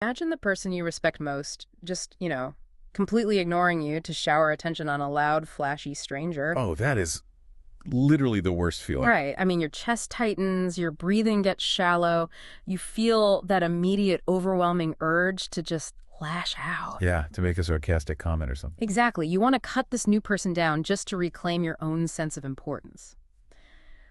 Imagine the person you respect most just, completely ignoring you to shower attention on a loud, flashy stranger. Oh, that is literally the worst feeling. Right. I mean, your chest tightens, your breathing gets shallow. You feel that immediate, overwhelming urge to just lash out. Yeah, to make a sarcastic comment or something. Exactly. You want to cut this new person down just to reclaim your own sense of importance.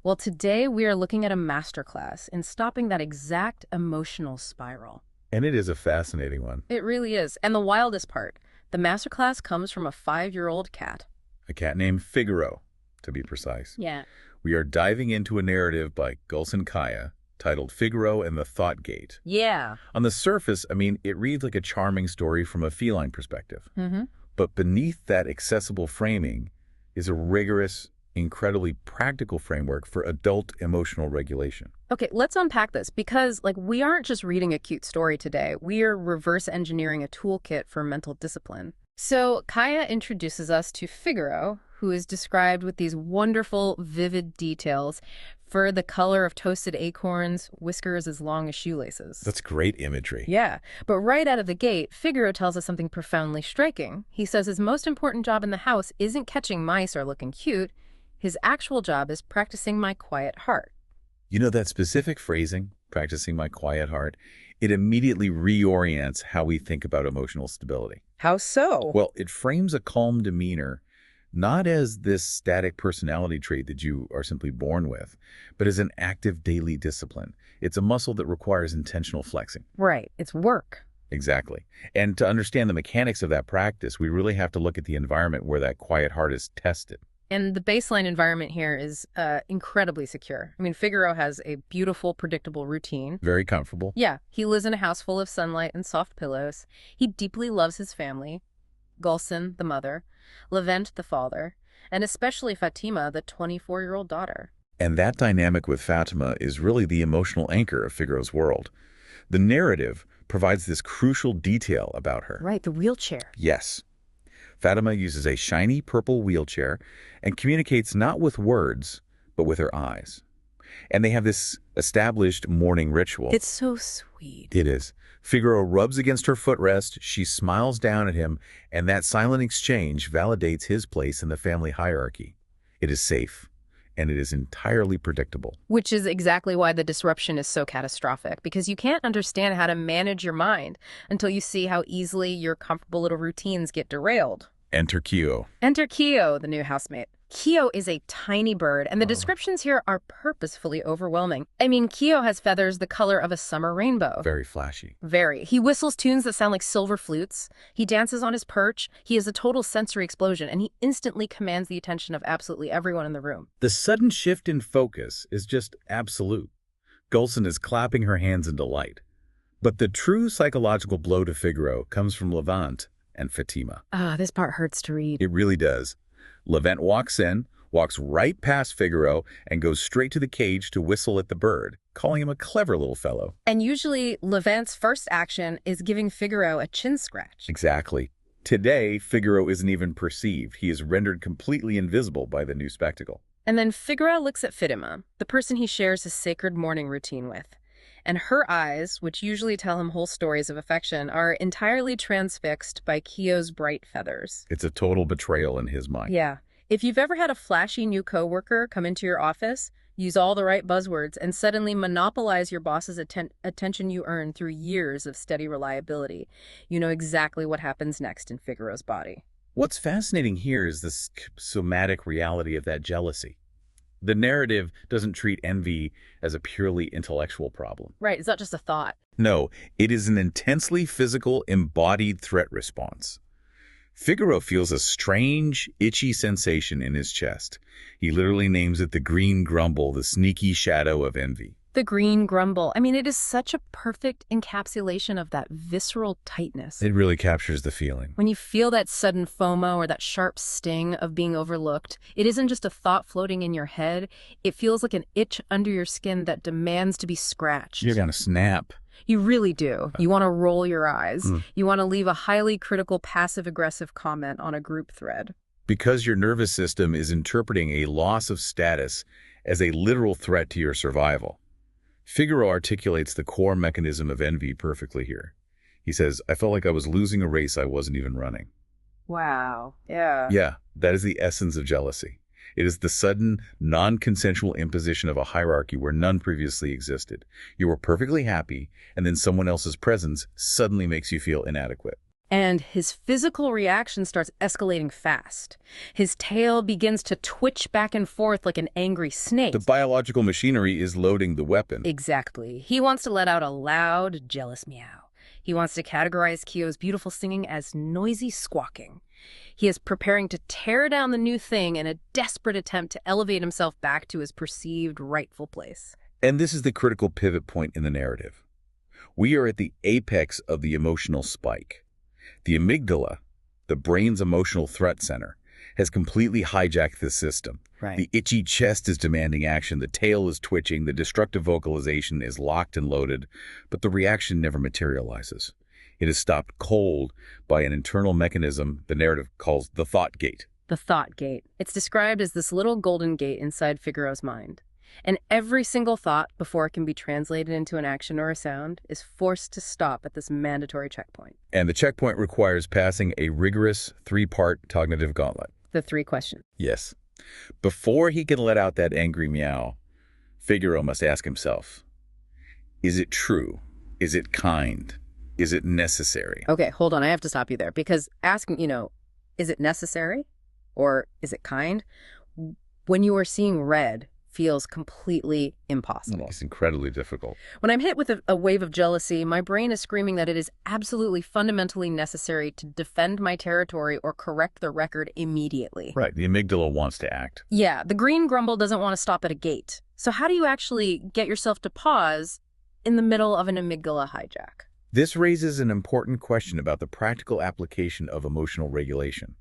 Well, today we are looking at a masterclass in stopping that exact emotional spiral. And it is a fascinating one. It really is. And the wildest part, the masterclass comes from a 5-year-old cat. A cat named Figaro, to be precise. Yeah. We are diving into a narrative by Gulsen Kaya titled Figaro and the Thought Gate. Yeah. On the surface, it reads like a charming story from a feline perspective. Mm-hmm. But beneath that accessible framing is a rigorous, incredibly practical framework for adult emotional regulation. Okay, let's unpack this because, we aren't just reading a cute story today. We are reverse engineering a toolkit for mental discipline. So, Kaya introduces us to Figaro, who is described with these wonderful, vivid details: fur the color of toasted acorns, whiskers as long as shoelaces. That's great imagery. Yeah, but right out of the gate, Figaro tells us something profoundly striking. He says his most important job in the house isn't catching mice or looking cute. His actual job is practicing my quiet heart. You know, that specific phrasing, practicing my quiet heart, it immediately reorients how we think about emotional stability. How so? Well, it frames a calm demeanor not as this static personality trait that you are simply born with, but as an active daily discipline. It's a muscle that requires intentional flexing. Right, it's work. Exactly. And to understand the mechanics of that practice, we really have to look at the environment where that quiet heart is tested. And the baseline environment here is incredibly secure. I mean, Figaro has a beautiful, predictable routine. Very comfortable. Yeah, he lives in a house full of sunlight and soft pillows. He deeply loves his family, Gulsen, the mother, Levent, the father, and especially Fatima, the 24-year-old daughter. And that dynamic with Fatima is really the emotional anchor of Figaro's world. The narrative provides this crucial detail about her. Right, the wheelchair. Yes. Fatima uses a shiny purple wheelchair and communicates not with words, but with her eyes. And they have this established morning ritual. It's so sweet. It is. Figaro rubs against her footrest, she smiles down at him, and that silent exchange validates his place in the family hierarchy. It is safe, and it is entirely predictable. Which is exactly why the disruption is so catastrophic, because you can't understand how to manage your mind until you see how easily your comfortable little routines get derailed. Enter Kyo. Enter Kyo, the new housemate. Kyo is a tiny bird, and the descriptions here are purposefully overwhelming. I mean, Kyo has feathers the color of a summer rainbow. Very flashy. Very. He whistles tunes that sound like silver flutes. He dances on his perch. He is a total sensory explosion, and he instantly commands the attention of absolutely everyone in the room. The sudden shift in focus is just absolute. Gulsen is clapping her hands in delight. But the true psychological blow to Figaro comes from Levant and Fatima. This part hurts to read. It really does. Levent walks in, walks right past Figaro, and goes straight to the cage to whistle at the bird, calling him a clever little fellow. And usually, Levant's first action is giving Figaro a chin scratch. Exactly. Today, Figaro isn't even perceived. He is rendered completely invisible by the new spectacle. And then Figaro looks at Fatima, the person he shares his sacred morning routine with. And her eyes, which usually tell him whole stories of affection, are entirely transfixed by Kyo's bright feathers. It's a total betrayal in his mind. Yeah. If you've ever had a flashy new coworker come into your office, use all the right buzzwords, and suddenly monopolize your boss's attention you earned through years of steady reliability, you know exactly what happens next in Figaro's body. What's fascinating here is the somatic reality of that jealousy. The narrative doesn't treat envy as a purely intellectual problem. Right, it's not just a thought. No, it is an intensely physical, embodied threat response. Figaro feels a strange, itchy sensation in his chest. He literally names it the green grumble, the sneaky shadow of envy. The green grumble. I mean, it is such a perfect encapsulation of that visceral tightness. It really captures the feeling. When you feel that sudden FOMO or that sharp sting of being overlooked, it isn't just a thought floating in your head. It feels like an itch under your skin that demands to be scratched. You're going to snap. You really do. You want to roll your eyes. You want to leave a highly critical passive-aggressive comment on a group thread. Because your nervous system is interpreting a loss of status as a literal threat to your survival. Figaro articulates the core mechanism of envy perfectly here. He says, I felt like I was losing a race I wasn't even running. Wow. Yeah. Yeah, that is the essence of jealousy. It is the sudden, non-consensual imposition of a hierarchy where none previously existed. You were perfectly happy, and then someone else's presence suddenly makes you feel inadequate. And his physical reaction starts escalating fast. His tail begins to twitch back and forth like an angry snake. The biological machinery is loading the weapon. Exactly. He wants to let out a loud, jealous meow. He wants to categorize Kyo's beautiful singing as noisy squawking. He is preparing to tear down the new thing in a desperate attempt to elevate himself back to his perceived rightful place. And this is the critical pivot point in the narrative. We are at the apex of the emotional spike. The amygdala, the brain's emotional threat center, has completely hijacked the system. Right. The itchy chest is demanding action, the tail is twitching, the destructive vocalization is locked and loaded, but the reaction never materializes. It is stopped cold by an internal mechanism the narrative calls the thought gate. The thought gate. It's described as this little golden gate inside Figaro's mind. And every single thought, before it can be translated into an action or a sound, is forced to stop at this mandatory checkpoint. And the checkpoint requires passing a rigorous 3-part cognitive gauntlet. The 3 questions. Yes. Before he can let out that angry meow, Figaro must ask himself, is it true? Is it kind? Is it necessary? Okay, hold on. I have to stop you there because asking, is it necessary or is it kind? When you are seeing red, feels completely impossible. It's incredibly difficult. When I'm hit with a wave of jealousy, my brain is screaming that it is absolutely fundamentally necessary to defend my territory or correct the record immediately. Right. The amygdala wants to act. Yeah, the green grumble doesn't want to stop at a gate. So how do you actually get yourself to pause in the middle of an amygdala hijack? This raises an important question about the practical application of emotional regulation.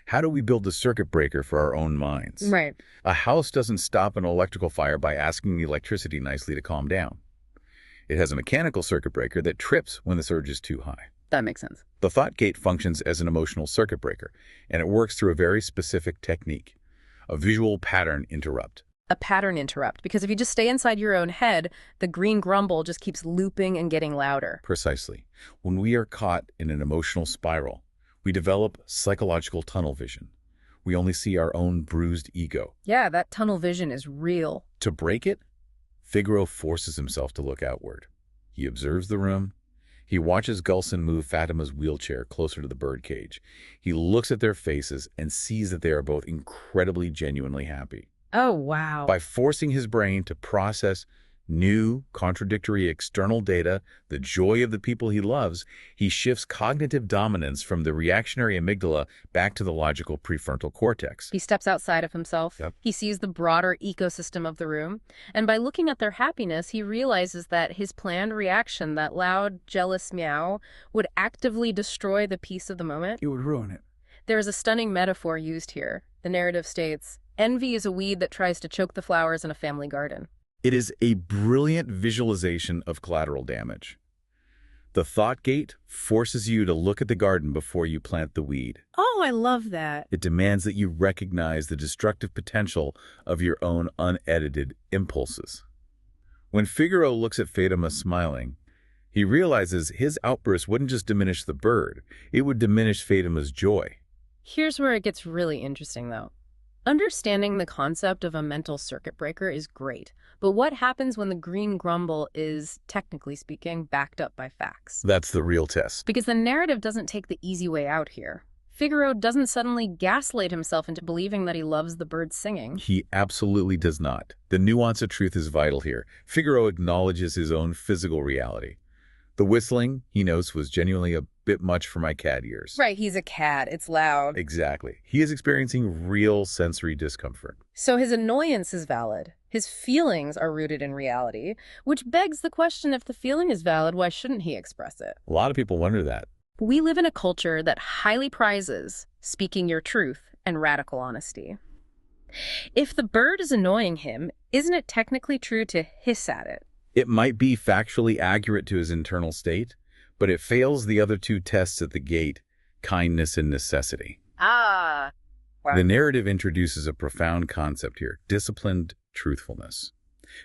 How do we build a circuit breaker for our own minds? Right. A house doesn't stop an electrical fire by asking the electricity nicely to calm down. It has a mechanical circuit breaker that trips when the surge is too high. That makes sense. The thought gate functions as an emotional circuit breaker, and it works through a very specific technique, a visual pattern interrupt. A pattern interrupt, because if you just stay inside your own head, the green grumble just keeps looping and getting louder. Precisely. When we are caught in an emotional spiral, we develop psychological tunnel vision. We only see our own bruised ego. Yeah, that tunnel vision is real. To break it, Figaro forces himself to look outward. He observes the room. He watches Gulson move Fatima's wheelchair closer to the birdcage. He looks at their faces and sees that they are both incredibly genuinely happy. Oh, wow. By forcing his brain to process new, contradictory external data, the joy of the people he loves, he shifts cognitive dominance from the reactionary amygdala back to the logical prefrontal cortex. He steps outside of himself. Yep. He sees the broader ecosystem of the room. And by looking at their happiness, he realizes that his planned reaction, that loud, jealous meow, would actively destroy the peace of the moment. It would ruin it. There is a stunning metaphor used here. The narrative states, envy is a weed that tries to choke the flowers in a family garden. It is a brilliant visualization of collateral damage. The thought gate forces you to look at the garden before you plant the weed. Oh, I love that. It demands that you recognize the destructive potential of your own unedited impulses. When Figaro looks at Fatima smiling, he realizes his outburst wouldn't just diminish the bird, it would diminish Fatima's joy. Here's where it gets really interesting, though. Understanding the concept of a mental circuit breaker is great, but what happens when the green grumble is, technically speaking, backed up by facts? That's the real test. Because the narrative doesn't take the easy way out here. Figaro doesn't suddenly gaslight himself into believing that he loves the birds singing. He absolutely does not. The nuance of truth is vital here. Figaro acknowledges his own physical reality. The whistling, he notes, was genuinely a bit much for my cat ears. Right, he's a cat. It's loud. Exactly. He is experiencing real sensory discomfort. So his annoyance is valid. His feelings are rooted in reality, which begs the question, if the feeling is valid, why shouldn't he express it? A lot of people wonder that. We live in a culture that highly prizes speaking your truth and radical honesty. If the bird is annoying him, isn't it technically true to hiss at it? It might be factually accurate to his internal state, but it fails the other two tests at the gate, kindness and necessity. Ah. Wow. The narrative introduces a profound concept here, disciplined truthfulness.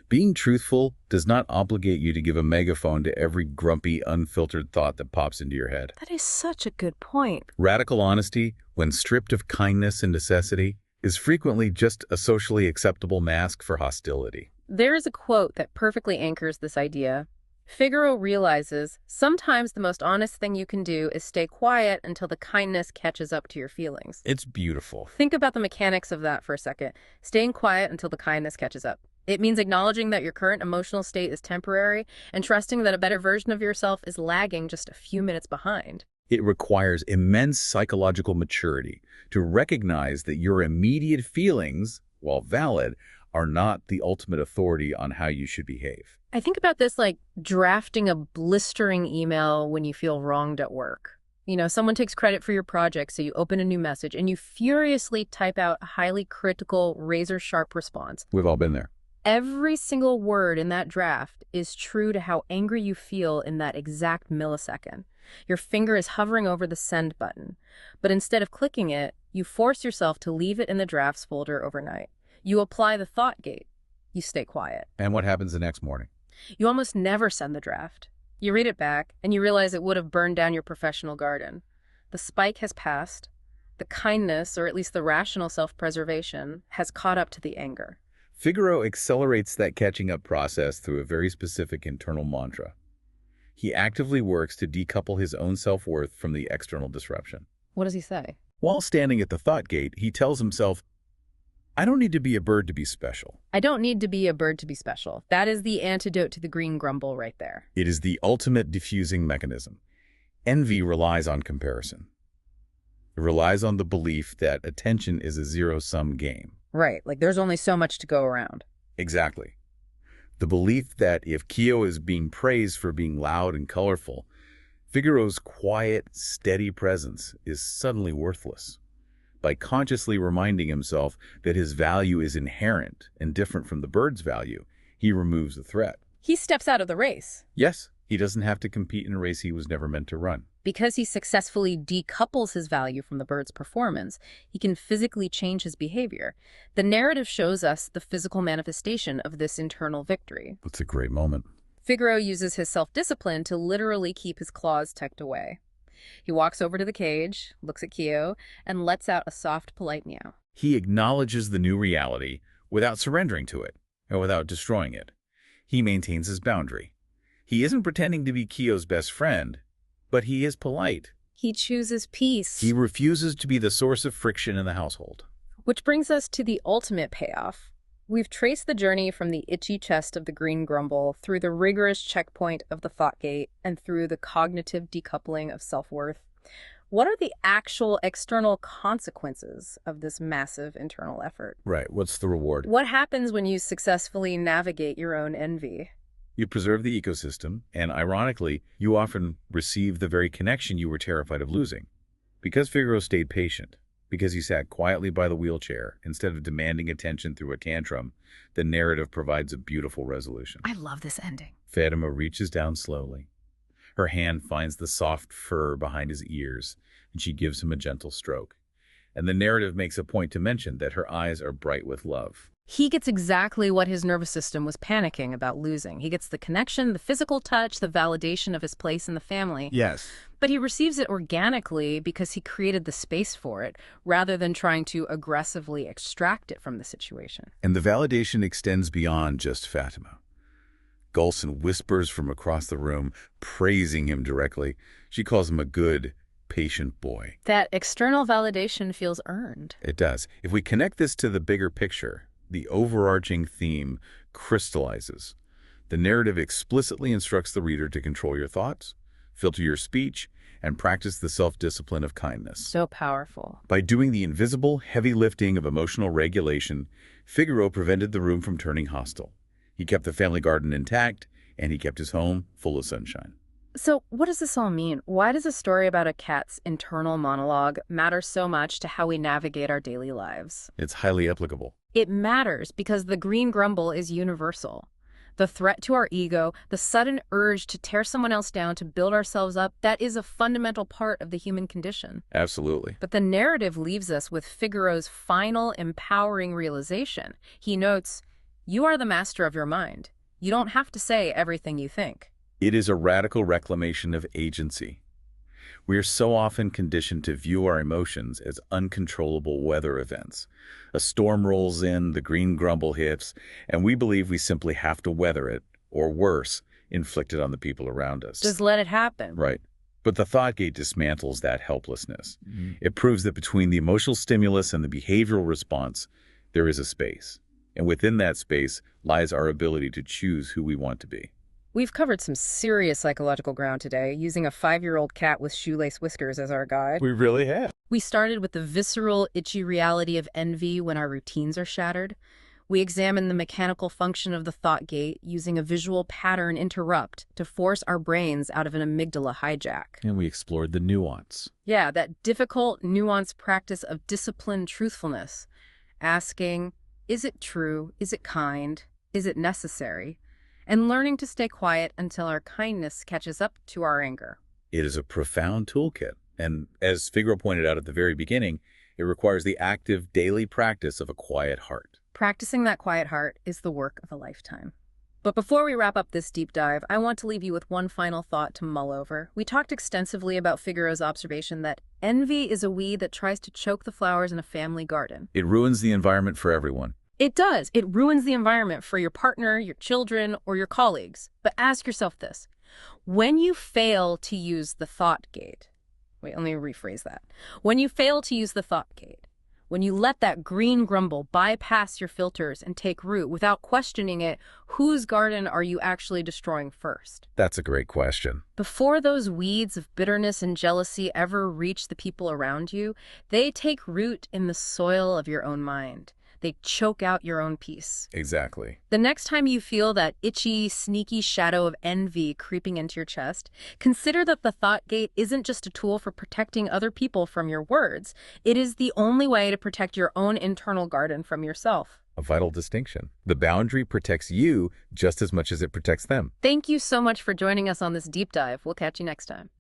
Being truthful does not obligate you to give a megaphone to every grumpy, unfiltered thought that pops into your head. That is such a good point. Radical honesty, when stripped of kindness and necessity, is frequently just a socially acceptable mask for hostility. There is a quote that perfectly anchors this idea. Figaro realizes sometimes the most honest thing you can do is stay quiet until the kindness catches up to your feelings. It's beautiful. Think about the mechanics of that for a second. Staying quiet until the kindness catches up. It means acknowledging that your current emotional state is temporary and trusting that a better version of yourself is lagging just a few minutes behind. It requires immense psychological maturity to recognize that your immediate feelings, while valid, are not the ultimate authority on how you should behave. I think about this like drafting a blistering email when you feel wronged at work. You know, someone takes credit for your project, so you open a new message and you furiously type out a highly critical, razor-sharp response. We've all been there. Every single word in that draft is true to how angry you feel in that exact millisecond. Your finger is hovering over the send button, but instead of clicking it, you force yourself to leave it in the drafts folder overnight. You apply the thought gate. You stay quiet. And what happens the next morning? You almost never send the draft. You read it back, and you realize it would have burned down your professional garden. The spike has passed. The kindness, or at least the rational self-preservation, has caught up to the anger. Figaro accelerates that catching up process through a very specific internal mantra. He actively works to decouple his own self-worth from the external disruption. What does he say? While standing at the thought gate, he tells himself, I don't need to be a bird to be special. I don't need to be a bird to be special. That is the antidote to the green grumble right there. It is the ultimate diffusing mechanism. Envy relies on comparison. It relies on the belief that attention is a zero-sum game. Right, like there's only so much to go around. Exactly. The belief that if Kyo is being praised for being loud and colorful, Figaro's quiet, steady presence is suddenly worthless. By consciously reminding himself that his value is inherent and different from the bird's value, he removes the threat. He steps out of the race. Yes, he doesn't have to compete in a race he was never meant to run. Because he successfully decouples his value from the bird's performance, he can physically change his behavior. The narrative shows us the physical manifestation of this internal victory. That's a great moment. Figaro uses his self-discipline to literally keep his claws tucked away. He walks over to the cage, looks at Kyo, and lets out a soft, polite meow. He acknowledges the new reality without surrendering to it, or without destroying it. He maintains his boundary. He isn't pretending to be Kyo's best friend, but he is polite. He chooses peace. He refuses to be the source of friction in the household. Which brings us to the ultimate payoff. We've traced the journey from the itchy chest of the green grumble through the rigorous checkpoint of the thought gate and through the cognitive decoupling of self-worth. What are the actual external consequences of this massive internal effort? Right. What's the reward? What happens when you successfully navigate your own envy? You preserve the ecosystem, and ironically, you often receive the very connection you were terrified of losing. Because Figaro stayed patient, because he sat quietly by the wheelchair instead of demanding attention through a tantrum, the narrative provides a beautiful resolution. I love this ending. Fatima reaches down slowly. Her hand finds the soft fur behind his ears, and she gives him a gentle stroke. And the narrative makes a point to mention that her eyes are bright with love. He gets exactly what his nervous system was panicking about losing. He gets the connection, the physical touch, the validation of his place in the family. Yes. But he receives it organically because he created the space for it, rather than trying to aggressively extract it from the situation. And the validation extends beyond just Fatima. Gulson whispers from across the room, praising him directly. She calls him a good, patient boy. That external validation feels earned. It does. If we connect this to the bigger picture, the overarching theme crystallizes. The narrative explicitly instructs the reader to control your thoughts, filter your speech, and practice the self-discipline of kindness. So powerful. By doing the invisible, heavy lifting of emotional regulation, Figaro prevented the room from turning hostile. He kept the family garden intact, and he kept his home full of sunshine. So what does this all mean? Why does a story about a cat's internal monologue matter so much to how we navigate our daily lives? It's highly applicable. It matters because the green grumble is universal. The threat to our ego, the sudden urge to tear someone else down to build ourselves up, that is a fundamental part of the human condition. Absolutely. But the narrative leaves us with Figaro's final empowering realization. He notes, You are the master of your mind. You don't have to say everything you think. It is a radical reclamation of agency. We are so often conditioned to view our emotions as uncontrollable weather events. A storm rolls in, the green grumble hits, and we believe we simply have to weather it, or worse, inflict it on the people around us. Just let it happen. Right. But the thought gate dismantles that helplessness. It proves that between the emotional stimulus and the behavioral response, there is a space. And within that space lies our ability to choose who we want to be. We've covered some serious psychological ground today, using a 5-year-old cat with shoelace whiskers as our guide. We really have. We started with the visceral, itchy reality of envy when our routines are shattered. We examined the mechanical function of the thought gate, using a visual pattern interrupt to force our brains out of an amygdala hijack. And we explored the nuance. Yeah, that difficult, nuanced practice of disciplined truthfulness. Asking, is it true? Is it kind? Is it necessary? And learning to stay quiet until our kindness catches up to our anger. It is a profound toolkit. And as Figaro pointed out at the very beginning, it requires the active daily practice of a quiet heart. Practicing that quiet heart is the work of a lifetime. But before we wrap up this deep dive, I want to leave you with one final thought to mull over. We talked extensively about Figaro's observation that envy is a weed that tries to choke the flowers in a family garden. It ruins the environment for everyone. It does. It ruins the environment for your partner, your children, or your colleagues. But ask yourself this. When you fail to use the thought gate, wait, let me rephrase that. When you fail to use the thought gate, when you let that green grumble bypass your filters and take root without questioning it, whose garden are you actually destroying first? That's a great question. Before those weeds of bitterness and jealousy ever reach the people around you, they take root in the soil of your own mind. They choke out your own peace. Exactly. The next time you feel that itchy, sneaky shadow of envy creeping into your chest, consider that the thought gate isn't just a tool for protecting other people from your words. It is the only way to protect your own internal garden from yourself. A vital distinction. The boundary protects you just as much as it protects them. Thank you so much for joining us on this deep dive. We'll catch you next time.